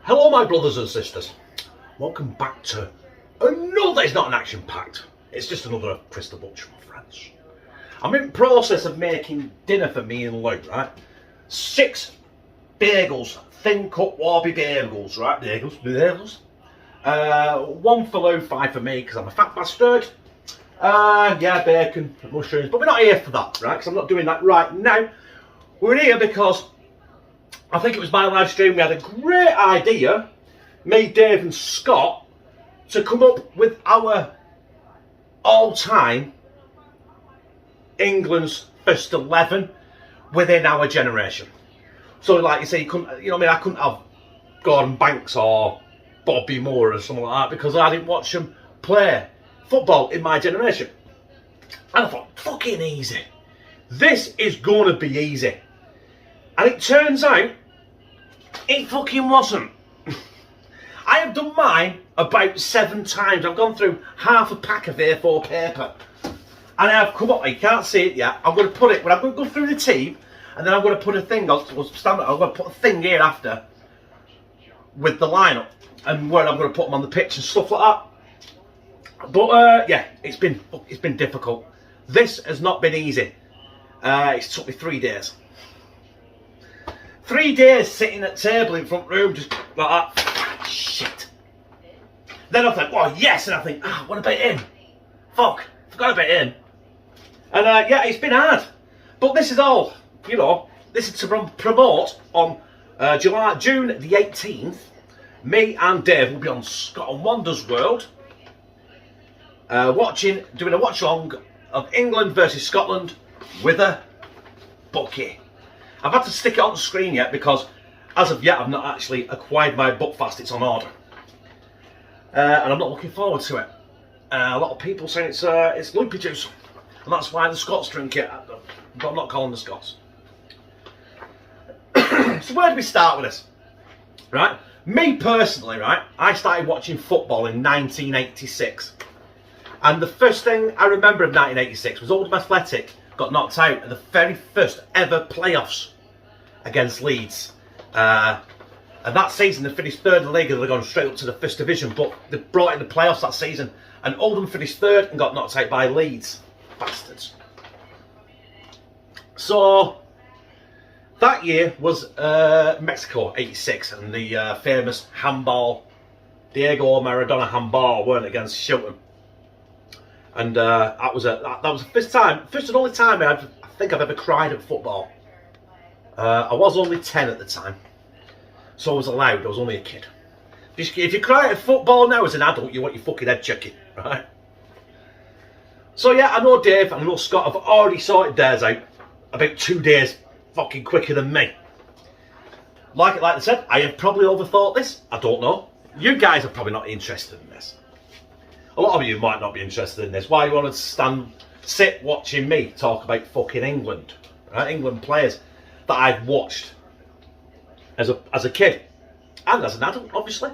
Hello my brothers and sisters, welcome back to another, it's not an action packed, it's just another Chris the Butcher, my friends. I'm in process of making dinner for me and Lou, right? 6 bagels, thin cut Warby bagels, right? Bagels. 1 for Lou, 5 for me, because I'm a fat bastard. Yeah, bacon, mushrooms, but we're not here for that, right? Because I'm not doing that right now. We're here because I think it was my live stream, we had a great idea, me, Dave and Scott, to come up with our all-time England's first 11 within our generation. So like you say, you couldn't, you know what I mean, I couldn't have Gordon Banks or Bobby Moore or something like that because I didn't watch them play football in my generation. And I thought, fucking easy. This is going to be easy. And it turns out, it fucking wasn't. I have done mine about 7 times. I've gone through half a pack of A4 paper. And I've come up, you can't see it yet. I'm going to put it, when I'm going to go through the team, and then I'm going to put a thing, I'm going to put a thing here after, with the lineup, and where I'm going to put them on the pitch and stuff like that. But yeah, it's been difficult. This has not been easy. It's took me 3 days. 3 days sitting at table in front room, just like that. Shit. Then I think, oh yes, and I think, what about in? Fuck, forgot about in. And yeah, it's been hard. But this is all, you know, this is to promote on June the 18th. Me and Dave will be on Scott and Wonders World. Doing a watch along of England versus Scotland with a bookie. I've had to stick it on the screen yet because as of yet I've not actually acquired my Buckfast, it's on order. And I'm not looking forward to it. A lot of people saying it's loopy juice. And that's why the Scots drink it, but I'm not calling the Scots. So where do we start with this? Right, me personally, right, I started watching football in 1986. And the first thing I remember of 1986 was Oldham Athletic got knocked out in the very first ever playoffs against Leeds. And that season they finished 3rd in the league and they'd gone straight up to the 1st division, but they brought in the playoffs that season and Oldham finished 3rd and got knocked out by Leeds. Bastards. So that year was Mexico 86 and the famous handball, Diego Maradona handball, weren't it, against Shearer. And that was the first and only time I think I've ever cried at football. I was only 10 at the time, so I was allowed. I was only a kid. If you cry at football now as an adult, you want your fucking head checking, right? So yeah, I know Dave and I know Scott have already sorted theirs out about 2 days fucking quicker than me. Like I said, I have probably overthought this. I don't know. You guys are probably not interested in this. A lot of you might not be interested in this. Why you want to sit watching me talk about fucking England, right? England players that I've watched as a kid and as an adult, obviously.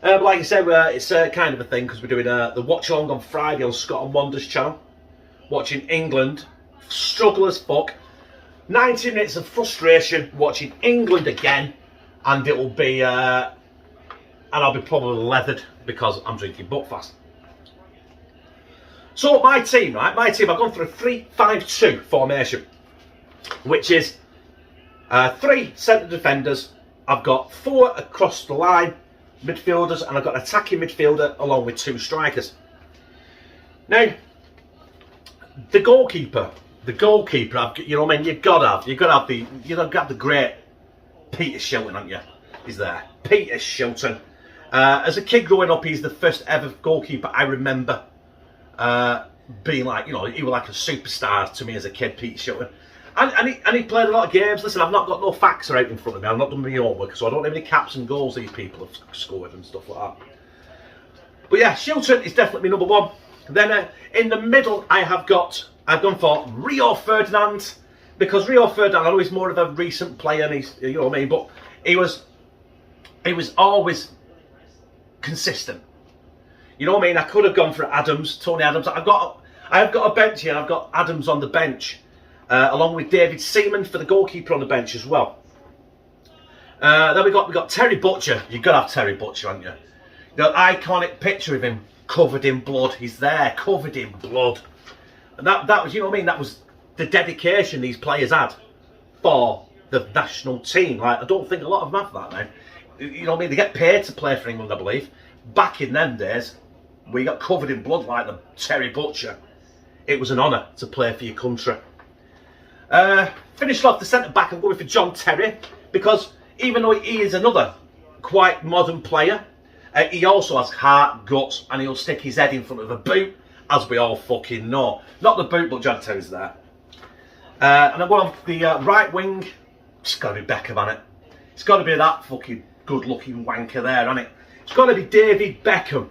But like I said, it's kind of a thing because we're doing the watch along on Friday on Scott and Wonders channel, watching England struggle as fuck. 90 minutes of frustration watching England again, and it'll be and I'll be probably leathered because I'm drinking Buckfast. So my team, right? My team, I've gone for a 3-5-2 formation, which is 3 centre defenders. I've got 4 across the line midfielders, and I've got an attacking midfielder along with 2 strikers. Now, the goalkeeper, you know what I mean? You've got to have the great Peter Shilton, haven't you? He's there, Peter Shilton. As a kid growing up, he's the first ever goalkeeper I remember being like, you know, he was like a superstar to me as a kid, Peter Shilton. And he played a lot of games. Listen, I've not got no facts out in front of me. I've not done my homework, so I don't know how many caps and goals these people have scored and stuff like that. But yeah, Shilton is definitely my number 1. Then in the middle, I've gone for Rio Ferdinand, because Rio Ferdinand, I know he's more of a recent player, and he's, you know what I mean, but he was always consistent. You know what I mean? I could have gone for Tony Adams. I have got a bench here. I've got Adams on the bench, along with David Seaman for the goalkeeper on the bench as well. Then we got Terry Butcher. You've got to have Terry Butcher, haven't you? The iconic picture of him covered in blood. He's there, covered in blood. And that was, you know what I mean? That was the dedication these players had for the national team. Like, I don't think a lot of them have that now. You know what I mean? They get paid to play for England, I believe. Back in them days, we got covered in blood like the Terry Butcher. It was an honour to play for your country. Finished off the centre back, I'm going for John Terry, because even though he is another quite modern player, he also has heart, guts, and he'll stick his head in front of a boot, as we all fucking know. Not the boot, but John Terry's there. And I'm going on the right wing. It's got to be Beckham, hasn't it? It's got to be that fucking good-looking wanker there, hasn't it? It's got to be David Beckham,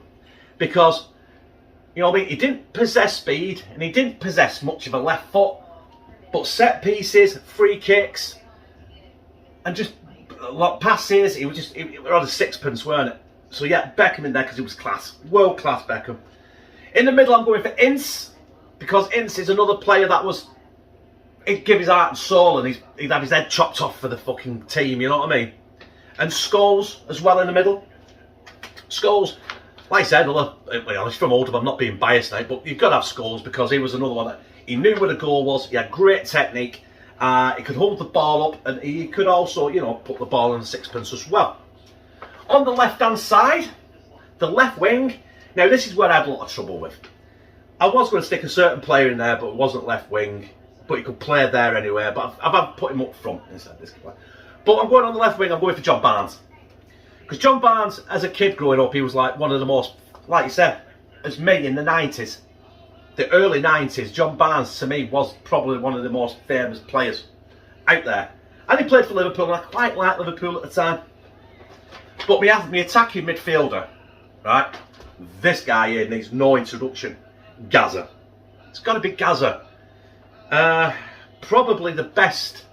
because, you know what I mean, he didn't possess speed, and he didn't possess much of a left foot, but set pieces, free kicks, and just a lot of passes, he was on a sixpence, weren't it? So yeah, Beckham in there because he was class. World class Beckham. In the middle I'm going for Ince, because Ince is another player that was, he'd give his heart and soul, and he'd have his head chopped off for the fucking team, you know what I mean? And Scholes as well in the middle. Scholes, like I said, he's from Oldham, I'm not being biased now, but you've got to have Scholes because he was another one that, he knew where the goal was, he had great technique, he could hold the ball up, and he could also, you know, put the ball in the sixpence as well. On the left-hand side, the left wing, now this is where I had a lot of trouble with. I was going to stick a certain player in there, but it wasn't left wing, but he could play there anywhere, but I've put him up front instead. This guy. But I'm going on the left wing, I'm going for John Barnes. Because John Barnes, as a kid growing up, he was like one of the most, like you said, as me in the 90s, the early 90s, John Barnes to me was probably one of the most famous players out there. And he played for Liverpool, and I quite liked Liverpool at the time. But my attacking midfielder, right, this guy here needs no introduction. Gaza. It's got to be Gaza. Probably the best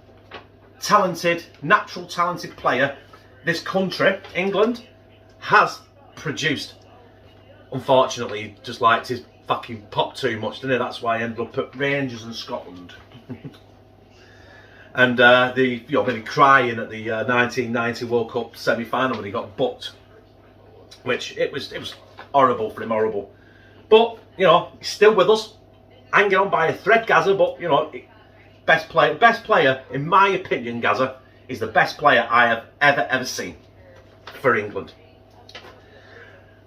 talented, natural talented player this country, England, has produced. Unfortunately, he just liked his fucking pop too much, didn't he? That's why I ended up at Rangers in Scotland. And you know, maybe crying at the 1990 World Cup semi-final when he got booked, which it was horrible for him, horrible. But you know, he's still with us, hanging on by a thread, Gaza. But you know, best player in my opinion, Gaza is the best player I have ever seen for England.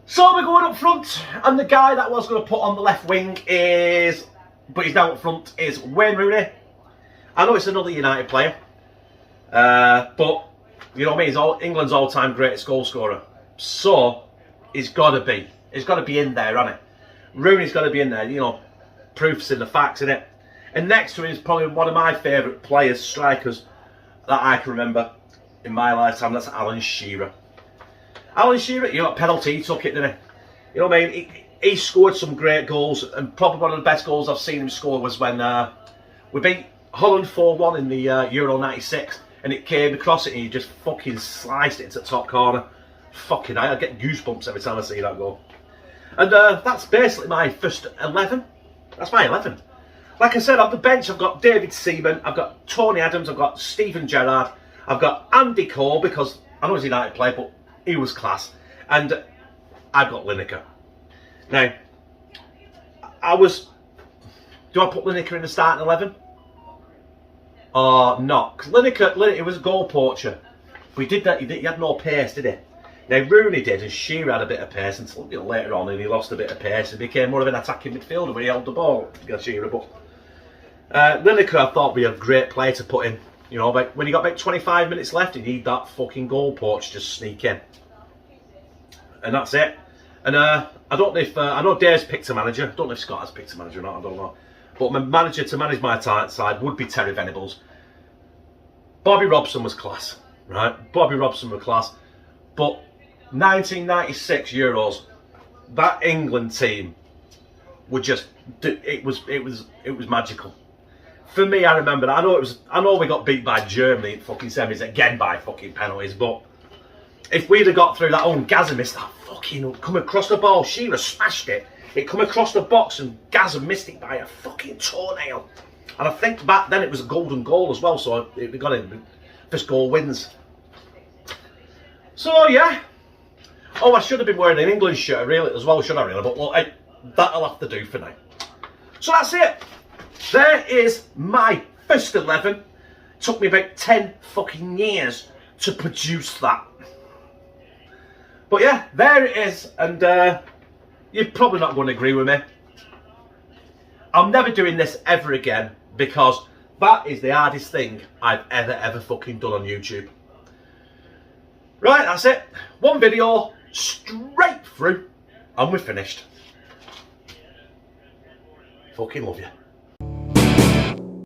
So we're going up front, and the guy that I was going to put on the left wing is, but he's now up front, is Wayne Rooney. I know it's another United player, but you know what I mean. He's England's all-time greatest goal scorer, so he's got to be in there, hasn't it? Rooney's got to be in there. You know, proofs in the facts, innit? And next to him is probably one of my favourite players, strikers that I can remember in my lifetime. That's Alan Shearer. Alan Shearer, you know, penalty, he took it, didn't he? You know what I mean? He scored some great goals, and probably one of the best goals I've seen him score was when we beat Holland 4-1 in the Euro 96, and it came across it and he just fucking sliced it into the top corner. Fucking I get goosebumps every time I see that goal. And that's basically my first 11. That's my 11. Like I said, on the bench I've got David Seaman, I've got Tony Adams, I've got Steven Gerrard, I've got Andy Cole, because I know he's a United player, but he was class, and I've got Lineker. Now, do I put Lineker in the starting 11? Or not? Because Lineker, he was a goal poacher. But he had no pace, did he? Now, Rooney did, and Shearer had a bit of pace until, you know, later on, and he lost a bit of pace and became more of an attacking midfielder when he held the ball against Shearer. But Lineker, I thought, would be a great player to put in. You know, like when he got about 25 minutes left, he need that fucking goal poach to sneak in. And that's it. And I don't know if, I know Dave's picked a manager. I don't know if Scott has picked a manager or not, I don't know. But my manager to manage my tight side would be Terry Venables. Bobby Robson was class, right? Bobby Robson was class. But 1996 Euros, that England team were just, it was magical. For me, I remember that. I know we got beat by Germany in fucking semis again by fucking penalties, but if we'd have got through that own Gaza missed that fucking come across the ball, Shearer smashed it. It come across the box and Gaza missed it by a fucking toenail. And I think back then it was a golden goal as well, so we got in. First goal wins. So yeah. Oh, I should have been wearing an England shirt really as well, should I really? But look, hey, that'll have to do for now. So that's it. There is my first 11. Took me about 10 fucking years to produce that. But yeah, there it is. And you're probably not going to agree with me. I'm never doing this ever again because that is the hardest thing I've ever fucking done on YouTube. Right, that's it. One video, straight through, and we're finished. Fucking love you.